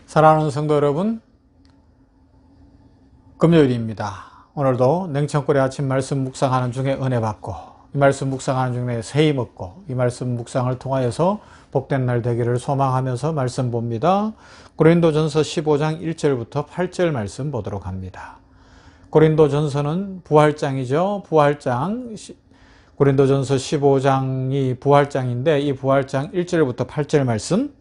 사랑하는 성도 여러분, 금요일입니다. 오늘도 냉천골의 아침 말씀 묵상하는 중에 은혜 받고, 이 말씀 묵상하는 중에 새 힘 얻고, 이 말씀 묵상을 통하여서 복된 날 되기를 소망하면서 말씀 봅니다. 고린도전서 15장 1절부터 8절 말씀 보도록 합니다. 고린도전서는 부활장이죠. 부활장. 고린도전서 15장이 부활장인데 이 부활장 1절부터 8절 말씀.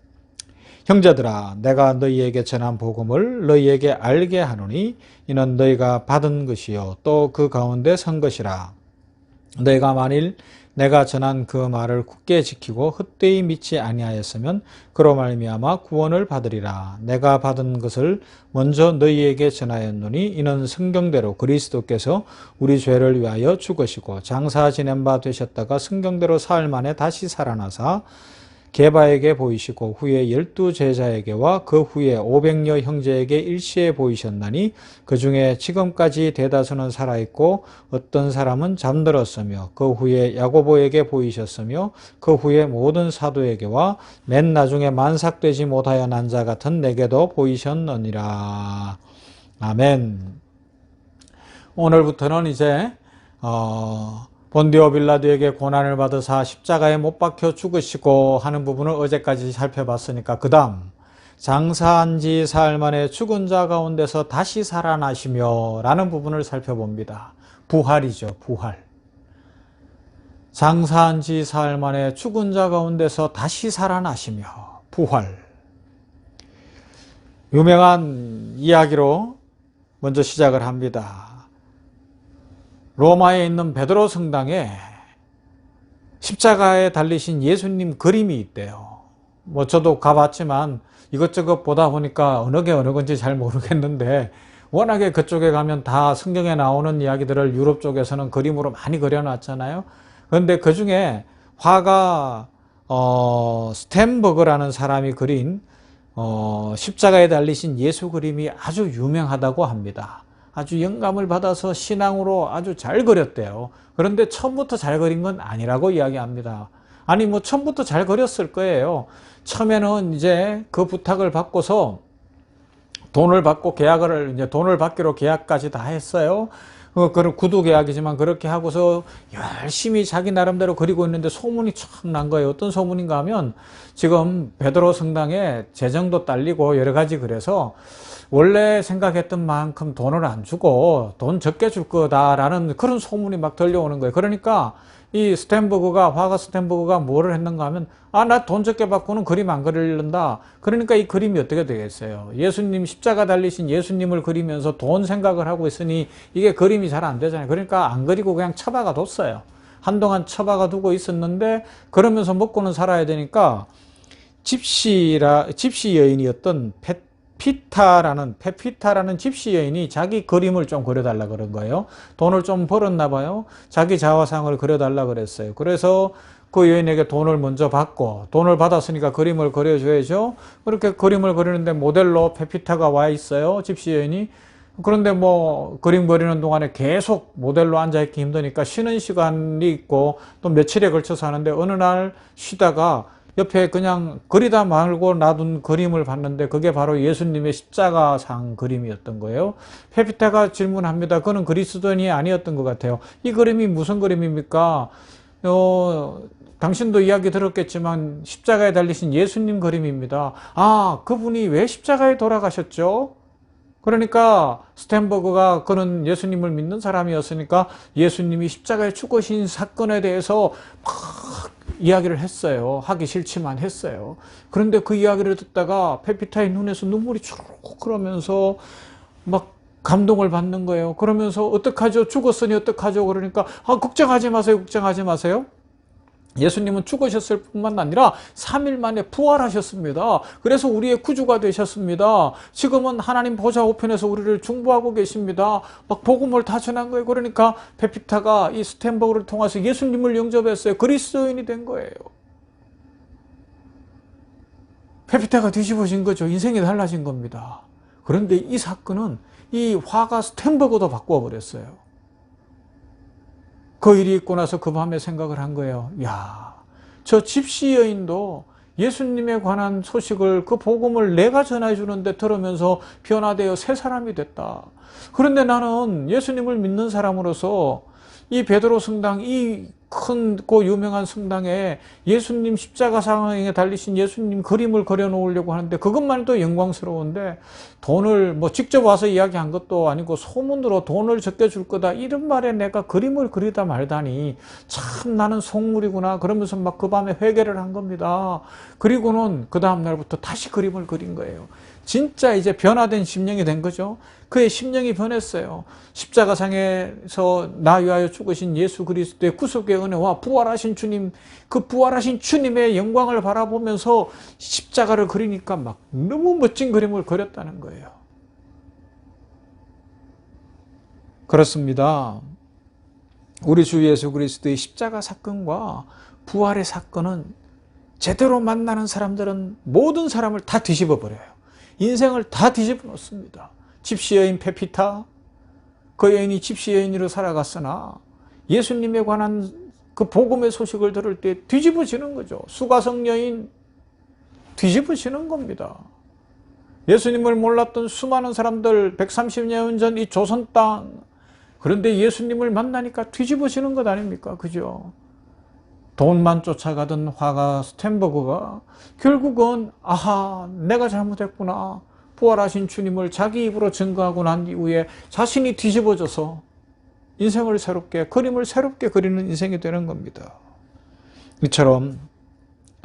형제들아, 내가 너희에게 전한 복음을 너희에게 알게 하노니 이는 너희가 받은 것이요 또 그 가운데 선 것이라. 너희가 만일 내가 전한 그 말을 굳게 지키고 헛되이 믿지 아니하였으면 그로 말미암아 구원을 받으리라. 내가 받은 것을 먼저 너희에게 전하였노니 이는 성경대로 그리스도께서 우리 죄를 위하여 죽으시고 장사 지낸 바 되셨다가 성경대로 사흘 만에 다시 살아나사 게바에게 보이시고 후에 12 제자에게와 그 후에 500여 형제에게 일시에 보이셨나니 그 중에 지금까지 대다수는 살아있고 어떤 사람은 잠들었으며 그 후에 야고보에게 보이셨으며 그 후에 모든 사도에게와 맨 나중에 만삭되지 못하여 난 자 같은 내게도 보이셨느니라. 아멘. 오늘부터는 이제 본디오 빌라도에게 고난을 받으사 십자가에 못 박혀 죽으시고 하는 부분을 어제까지 살펴봤으니까 그 다음 장사한 지 사흘 만에 죽은 자 가운데서 다시 살아나시며 라는 부분을 살펴봅니다. 부활이죠. 부활. 장사한 지 사흘 만에 죽은 자 가운데서 다시 살아나시며 부활. 유명한 이야기로 먼저 시작을 합니다. 로마에 있는 베드로 성당에 십자가에 달리신 예수님 그림이 있대요. 저도 가봤지만 이것저것 보다 보니까 어느 게 어느 건지 잘 모르겠는데 워낙에 그쪽에 가면 다 성경에 나오는 이야기들을 유럽 쪽에서는 그림으로 많이 그려놨잖아요. 그런데 그 중에 화가 스텐버그라는 사람이 그린 십자가에 달리신 예수 그림이 아주 유명하다고 합니다. 아주 영감을 받아서 신앙으로 아주 잘 그렸대요. 그런데 처음부터 잘 그린 건 아니라고 이야기합니다. 아니 처음부터 잘 그렸을 거예요. 처음에는 이제 그 부탁을 받고서 돈을 받고 돈을 받기로 계약까지 다 했어요. 그런 구두 계약이지만 그렇게 하고서 열심히 자기 나름대로 그리고 있는데 소문이 촥 난 거예요. 어떤 소문인가 하면 지금 베드로 성당에 재정도 딸리고 여러 가지 그래서 원래 생각했던 만큼 돈을 안 주고 돈 적게 줄 거다라는 그런 소문이 막 들려오는 거예요. 그러니까 이 화가 스텐버그가 뭐를 했는가 하면 나 돈 적게 받고는 그림 안 그리는다. 그러니까 이 그림이 어떻게 되겠어요? 예수님 십자가 달리신 예수님을 그리면서 돈 생각을 하고 있으니 이게 그림이 잘 안 되잖아요. 그러니까 안 그리고 그냥 처박아 뒀어요. 한동안 처박아 두고 있었는데 그러면서 먹고는 살아야 되니까 집시 여인이었던 페피타라는 집시 여인이 자기 그림을 좀 그려달라 그런 거예요. 돈을 좀 벌었나 봐요. 자기 자화상을 그려달라 그랬어요. 그래서 그 여인에게 돈을 먼저 받고 돈을 받았으니까 그림을 그려줘야죠. 그렇게 그림을 그리는데 모델로 페피타가 와 있어요. 집시 여인이. 그런데 그림 그리는 동안에 계속 모델로 앉아있기 힘드니까 쉬는 시간이 있고 또 며칠에 걸쳐서 하는데 어느 날 쉬다가 옆에 그냥 그리다 말고 놔둔 그림을 봤는데 그게 바로 예수님의 십자가상 그림이었던 거예요. 페피타가 질문합니다. 그는 그리스도인이 아니었던 것 같아요. 이 그림이 무슨 그림입니까? 당신도 이야기 들었겠지만 십자가에 달리신 예수님 그림입니다. 그분이 왜 십자가에 돌아가셨죠? 그러니까 스텐버그가 그는 예수님을 믿는 사람이었으니까 예수님이 십자가에 죽으신 사건에 대해서 막 이야기를 했어요. 하기 싫지만 했어요. 그런데 그 이야기를 듣다가 페피타의 눈에서 눈물이 쭉 흐르면서 막 감동을 받는 거예요. 그러면서 어떡하죠? 죽었으니 어떡하죠? 그러니까 걱정하지 마세요. 걱정하지 마세요. 예수님은 죽으셨을 뿐만 아니라 3일 만에 부활하셨습니다. 그래서 우리의 구주가 되셨습니다. 지금은 하나님 보좌 우편에서 우리를 중보하고 계십니다. 막 복음을 다 전한 거예요. 그러니까 페피타가 이 스텐버그를 통해서 예수님을 영접했어요. 그리스도인이 된 거예요. 페피타가 뒤집어진 거죠. 인생이 달라진 겁니다. 그런데 이 사건은 이 화가 스텐버그도 바꾸어버렸어요. 그 일이 있고 나서 그 밤에 생각을 한 거예요. 저 집시 여인도 예수님에 관한 소식을, 그 복음을 내가 전해 주는데 들으면서 변화되어 새 사람이 됐다. 그런데 나는 예수님을 믿는 사람으로서 이 베드로 성당, 이 큰 그 유명한 성당에 예수님 십자가상에 달리신 예수님 그림을 그려 놓으려고 하는데 그것만 해도 영광스러운데 돈을 뭐 직접 와서 이야기한 것도 아니고 소문으로 돈을 적게 줄 거다 이런 말에 내가 그림을 그리다 말다니 참 나는 속물이구나 그러면서 막 그 밤에 회개를 한 겁니다. 그리고는 그 다음 날부터 다시 그림을 그린 거예요. 진짜 이제 변화된 심령이 된 거죠. 그의 심령이 변했어요. 십자가상에서 나 위하여 죽으신 예수 그리스도의 구속의 은혜와 부활하신 주님, 그 부활하신 주님의 영광을 바라보면서 십자가를 그리니까 막 너무 멋진 그림을 그렸다는 거예요. 그렇습니다. 우리 주 예수 그리스도의 십자가 사건과 부활의 사건은 제대로 만나는 사람들은 모든 사람을 다 뒤집어 버려요. 인생을 다 뒤집어 놓습니다. 집시 여인 페피타, 그 여인이 집시 여인으로 살아갔으나 예수님에 관한 그 복음의 소식을 들을 때 뒤집어지는 거죠. 수가성 여인 뒤집어지는 겁니다. 예수님을 몰랐던 수많은 사람들 130년 전 이 조선 땅, 그런데 예수님을 만나니까 뒤집어지는 것 아닙니까? 그죠? 돈만 쫓아가던 화가 스텐버그가 결국은 아하 내가 잘못했구나 부활하신 주님을 자기 입으로 증거하고 난 이후에 자신이 뒤집어져서 인생을 새롭게 그림을 새롭게 그리는 인생이 되는 겁니다. 이처럼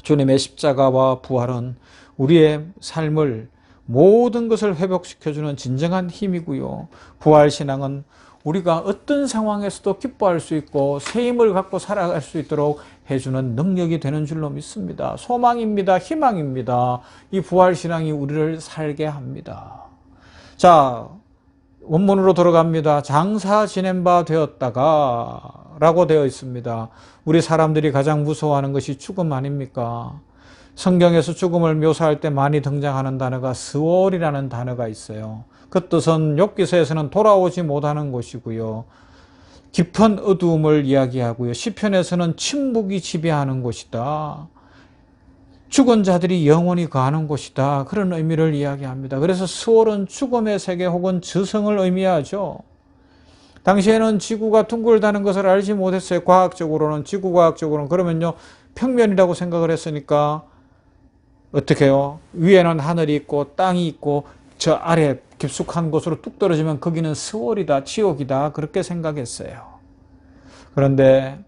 주님의 십자가와 부활은 우리의 삶을 모든 것을 회복시켜주는 진정한 힘이고요. 부활신앙은 우리가 어떤 상황에서도 기뻐할 수 있고 새 힘을 갖고 살아갈 수 있도록 해주는 능력이 되는 줄로 믿습니다. 소망입니다. 희망입니다. 이 부활신앙이 우리를 살게 합니다. 자, 원문으로 들어갑니다. 장사 지낸 바 되었다가 라고 되어 있습니다. 우리 사람들이 가장 무서워하는 것이 죽음 아닙니까? 성경에서 죽음을 묘사할 때 많이 등장하는 단어가 스월이라는 단어가 있어요. 그 뜻은 욥기서에서는 돌아오지 못하는 곳이고요. 깊은 어두움을 이야기하고요. 시편에서는 침묵이 지배하는 곳이다. 죽은 자들이 영원히 거하는 곳이다. 그런 의미를 이야기합니다. 그래서 스월은 죽음의 세계 혹은 저성을 의미하죠. 당시에는 지구가 둥글다는 것을 알지 못했어요. 과학적으로는, 지구과학적으로는. 그러면요, 평면이라고 생각을 했으니까 어떻게 해요? 위에는 하늘이 있고 땅이 있고 저 아래 깊숙한 곳으로 뚝 떨어지면 거기는 스월이다, 지옥이다 그렇게 생각했어요. 그런데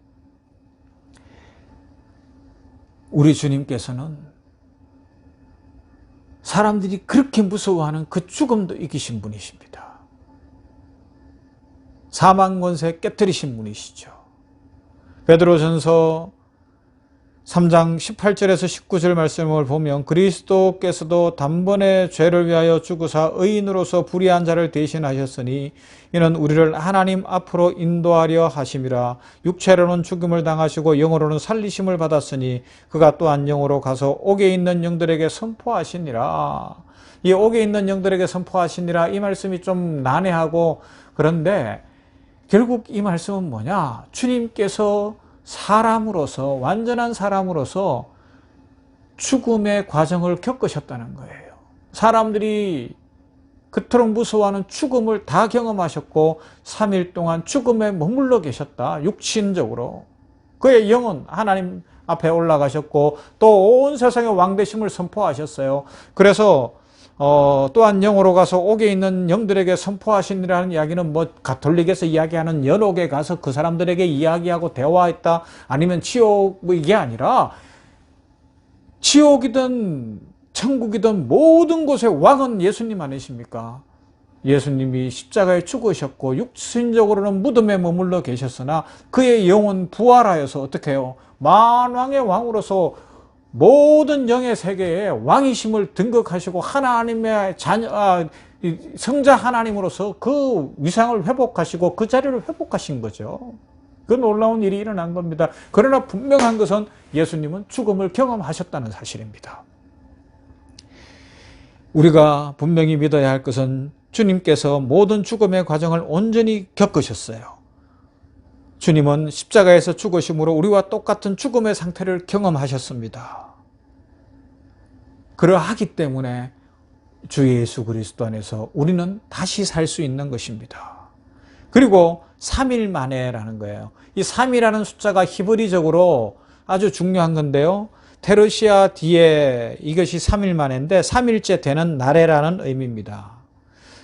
우리 주님께서는 사람들이 그렇게 무서워하는 그 죽음도 이기신 분이십니다. 사망 권세 깨뜨리신 분이시죠. 베드로전서 3장 18절에서 19절 말씀을 보면 그리스도께서도 단번에 죄를 위하여 죽으사 의인으로서 불의한 자를 대신하셨으니 이는 우리를 하나님 앞으로 인도하려 하심이라. 육체로는 죽음을 당하시고 영으로는 살리심을 받았으니 그가 또한 영으로 가서 옥에 있는 영들에게 선포하시니라. 이 옥에 있는 영들에게 선포하시니라 이 말씀이 좀 난해하고 그런데 결국 이 말씀은 뭐냐? 주님께서 사람으로서 완전한 사람으로서 죽음의 과정을 겪으셨다는 거예요. 사람들이 그토록 무서워하는 죽음을 다 경험하셨고 3일 동안 죽음에 머물러 계셨다. 육신적으로. 그의 영은 하나님 앞에 올라가셨고 또 온 세상의 왕되심을 선포하셨어요. 그래서 또한 영으로 가서 옥에 있는 영들에게 선포하시니라는 이야기는 뭐 가톨릭에서 이야기하는 연옥에 가서 그 사람들에게 이야기하고 대화했다 아니면 지옥 뭐 이게 아니라 지옥이든 천국이든 모든 곳의 왕은 예수님 아니십니까? 예수님이 십자가에 죽으셨고 육신적으로는 무덤에 머물러 계셨으나 그의 영은 부활하여서 어떻게 해요? 만왕의 왕으로서 모든 영의 세계에 왕이심을 등극하시고 하나님의 자녀, 성자 하나님으로서 그 위상을 회복하시고 그 자리를 회복하신 거죠. 그 놀라운 일이 일어난 겁니다. 그러나 분명한 것은 예수님은 죽음을 경험하셨다는 사실입니다. 우리가 분명히 믿어야 할 것은 주님께서 모든 죽음의 과정을 온전히 겪으셨어요. 주님은 십자가에서 죽으심으로 우리와 똑같은 죽음의 상태를 경험하셨습니다. 그러하기 때문에 주 예수 그리스도 안에서 우리는 다시 살 수 있는 것입니다. 그리고 3일 만에라는 거예요. 이 3이라는 숫자가 히브리적으로 아주 중요한 건데요. 테르시아 뒤에 이것이 3일 만에인데 3일째 되는 날에라는 의미입니다.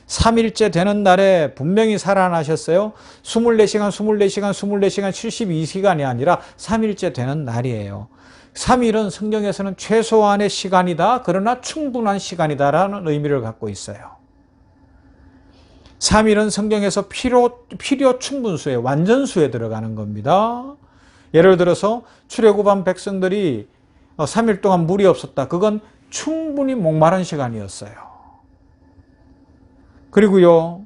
3일째 되는 날에 분명히 살아나셨어요. 24시간, 24시간, 24시간, 72시간이 아니라 3일째 되는 날이에요. 3일은 성경에서는 최소한의 시간이다. 그러나 충분한 시간이다라는 의미를 갖고 있어요. 3일은 성경에서 필요 충분수에 완전수에 들어가는 겁니다. 예를 들어서 출애굽한 백성들이 3일 동안 물이 없었다. 그건 충분히 목마른 시간이었어요. 그리고요,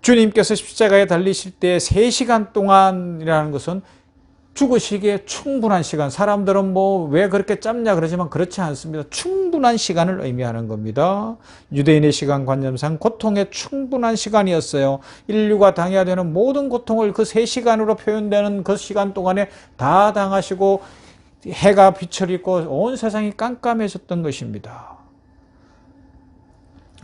주님께서 십자가에 달리실 때 3시간 동안이라는 것은 죽으시기에 충분한 시간. 사람들은 왜 그렇게 짧냐 그러지만 그렇지 않습니다. 충분한 시간을 의미하는 겁니다. 유대인의 시간관념상 고통의 충분한 시간이었어요. 인류가 당해야 되는 모든 고통을 그 3시간으로 표현되는 그 시간 동안에 다 당하시고 해가 빛을 잃고 온 세상이 깜깜해졌던 것입니다.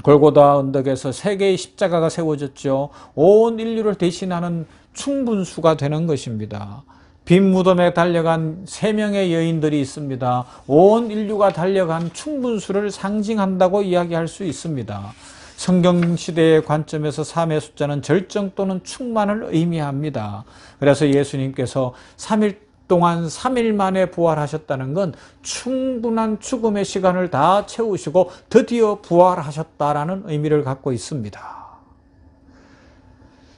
골고다 언덕에서 3개의 십자가가 세워졌죠. 온 인류를 대신하는 충분수가 되는 것입니다. 빈 무덤에 달려간 3명의 여인들이 있습니다. 온 인류가 달려간 충분수를 상징한다고 이야기할 수 있습니다. 성경시대의 관점에서 3의 숫자는 절정 또는 충만을 의미합니다. 그래서 예수님께서 3일 동안 3일 만에 부활하셨다는 건 충분한 죽음의 시간을 다 채우시고 드디어 부활하셨다라는 의미를 갖고 있습니다.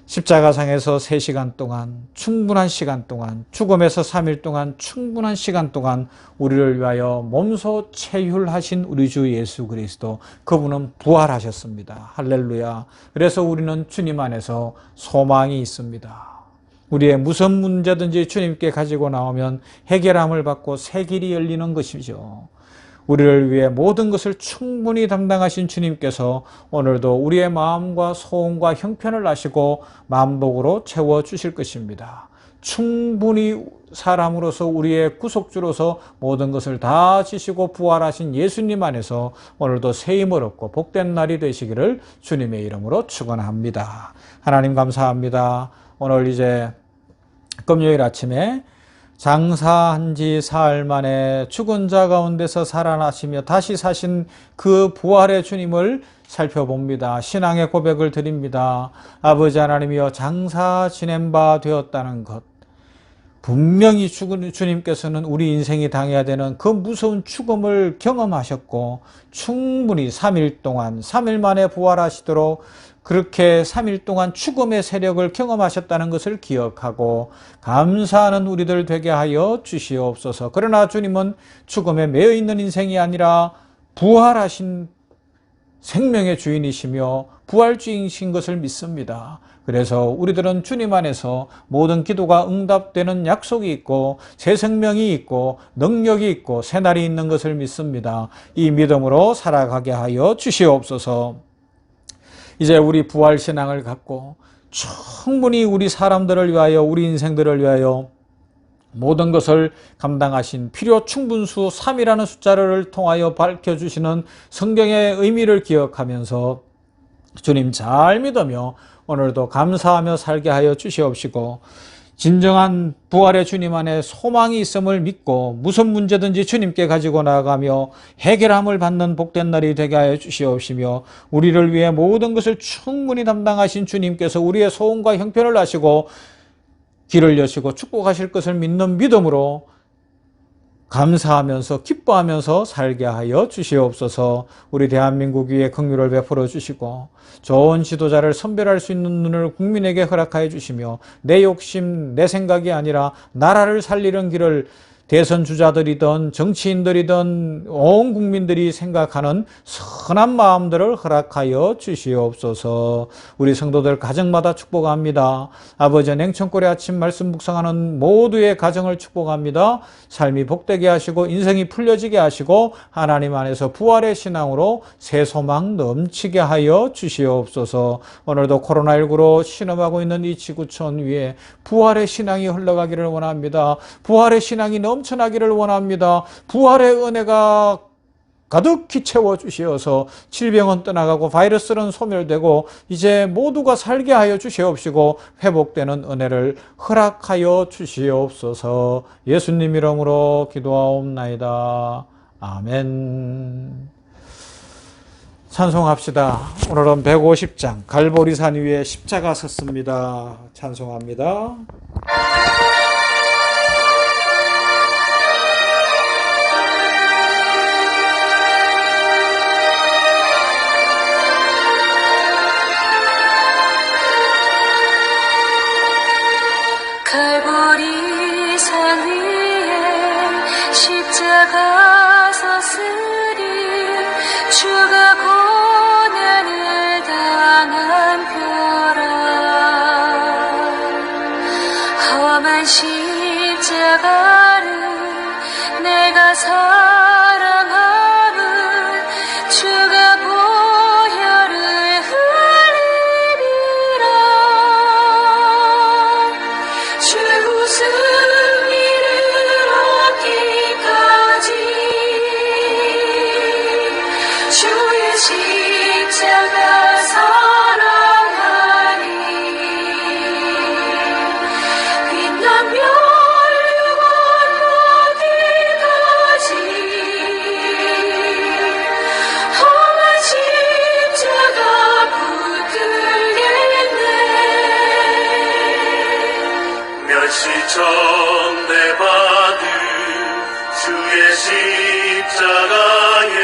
십자가상에서 3시간 동안, 충분한 시간 동안, 죽음에서 3일 동안, 충분한 시간 동안 우리를 위하여 몸소 체휼하신 우리 주 예수 그리스도, 그분은 부활하셨습니다. 할렐루야. 그래서 우리는 주님 안에서 소망이 있습니다. 우리의 무슨 문제든지 주님께 가지고 나오면 해결함을 받고 새 길이 열리는 것이죠. 우리를 위해 모든 것을 충분히 담당하신 주님께서 오늘도 우리의 마음과 소원과 형편을 아시고 만복으로 채워주실 것입니다. 충분히 사람으로서 우리의 구속주로서 모든 것을 다 지시고 부활하신 예수님 안에서 오늘도 새 힘을 얻고 복된 날이 되시기를 주님의 이름으로 축원합니다. 하나님 감사합니다. 오늘 이제 금요일 아침에 장사한 지 사흘 만에 죽은 자 가운데서 살아나시며 다시 사신 그 부활의 주님을 살펴봅니다. 신앙의 고백을 드립니다. 아버지 하나님이여, 장사 지낸 바 되었다는 것, 분명히 죽은 주님께서는 우리 인생이 당해야 되는 그 무서운 죽음을 경험하셨고 충분히 3일 동안 3일 만에 부활하시도록 그렇게 3일 동안 죽음의 세력을 경험하셨다는 것을 기억하고 감사하는 우리들 되게 하여 주시옵소서. 그러나 주님은 죽음에 매여 있는 인생이 아니라 부활하신 생명의 주인이시며 부활주이신 것을 믿습니다. 그래서 우리들은 주님 안에서 모든 기도가 응답되는 약속이 있고 새 생명이 있고 능력이 있고 새날이 있는 것을 믿습니다. 이 믿음으로 살아가게 하여 주시옵소서. 이제 우리 부활신앙을 갖고 충분히 우리 사람들을 위하여, 우리 인생들을 위하여 모든 것을 감당하신 필요 충분수 3이라는 숫자를 통하여 밝혀주시는 성경의 의미를 기억하면서 주님 잘 믿으며 오늘도 감사하며 살게 하여 주시옵시고, 진정한 부활의 주님 안에 소망이 있음을 믿고 무슨 문제든지 주님께 가지고 나아가며 해결함을 받는 복된 날이 되게 하여 주시옵시며, 우리를 위해 모든 것을 충분히 담당하신 주님께서 우리의 소원과 형편을 아시고 길을 여시고 축복하실 것을 믿는 믿음으로 감사하면서 기뻐하면서 살게 하여 주시옵소서. 우리 대한민국 위에 긍휼을 베풀어 주시고 좋은 지도자를 선별할 수 있는 눈을 국민에게 허락하여 주시며, 내 욕심 내 생각이 아니라 나라를 살리는 길을 대선 주자들이든 정치인들이든 온 국민들이 생각하는 선한 마음들을 허락하여 주시옵소서. 우리 성도들 가정마다 축복합니다. 아버지, 냉천골의 아침 말씀 묵상하는 모두의 가정을 축복합니다. 삶이 복되게 하시고 인생이 풀려지게 하시고 하나님 안에서 부활의 신앙으로 새 소망 넘치게 하여 주시옵소서. 오늘도 코로나19로 신음하고 있는 이 지구촌 위에 부활의 신앙이 흘러가기를 원합니다. 부활의 신앙이 넘쳐나기를 원합니다. 부활의 은혜가 가득히 채워주시어서 질병은 떠나가고 바이러스는 소멸되고 이제 모두가 살게 하여 주시옵시고 회복되는 은혜를 허락하여 주시옵소서. 예수님 이름으로 기도하옵나이다. 아멘. 찬송합시다. 오늘은 150장 갈보리산 위에 십자가 섰습니다. 찬송합니다. 갈보리산 위에 십자가 섰으니 주가 고난을 당한 뼈라. 험한 십자가를 내가 사랑함은 주가 보혈을 흘리리라. 주 웃음이를 얻기까지 주의 십자가 사랑하니 빛나며 육원 어디까지 험한 십자가 붙들겠네. 멸시 전대받은 주의 십자가에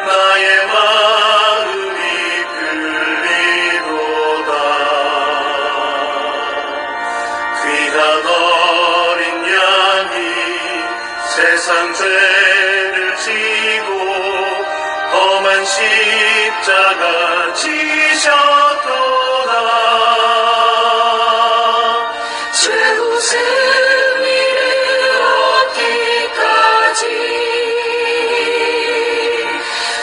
나의 마음이 끌리도다. 귀한 어린 양이 세상 죄를 지고 험한 십자가 지셨도다. 죄 웃음이를 얻기까지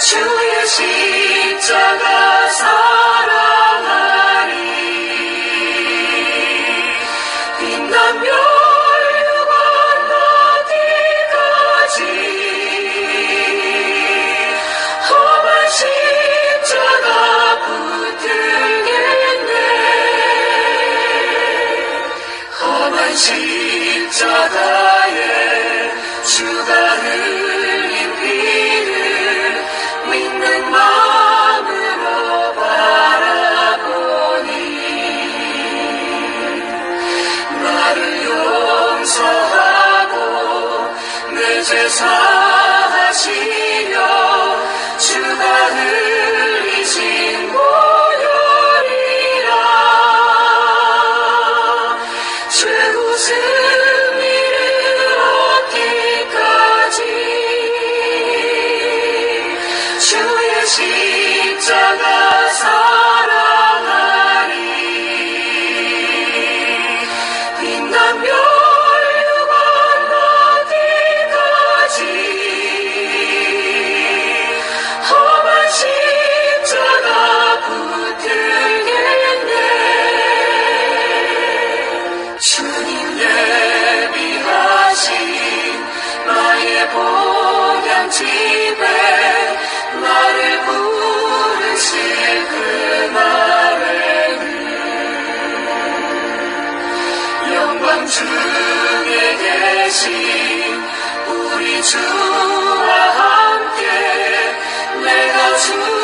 주의 십자가 사랑하니 빛나며 육원 어디까지 험한 십자가 붙들겠네. 험한 십자가에 주가 흘린 피를 믿는 마음으로 바라보니 나를 용서하고 내 죄 사하시려 주가 흘리신 보혈이라. 죄 웃음이를 얻기까지 주의 십자가 사랑하니 빛나며 육원 어디까지 험한 십자가 붙들겠네. 주님 예비하신 나의 보양집에 나를 부르실 그날에는 영광 중에 계신 우리 주와 함께 내가 주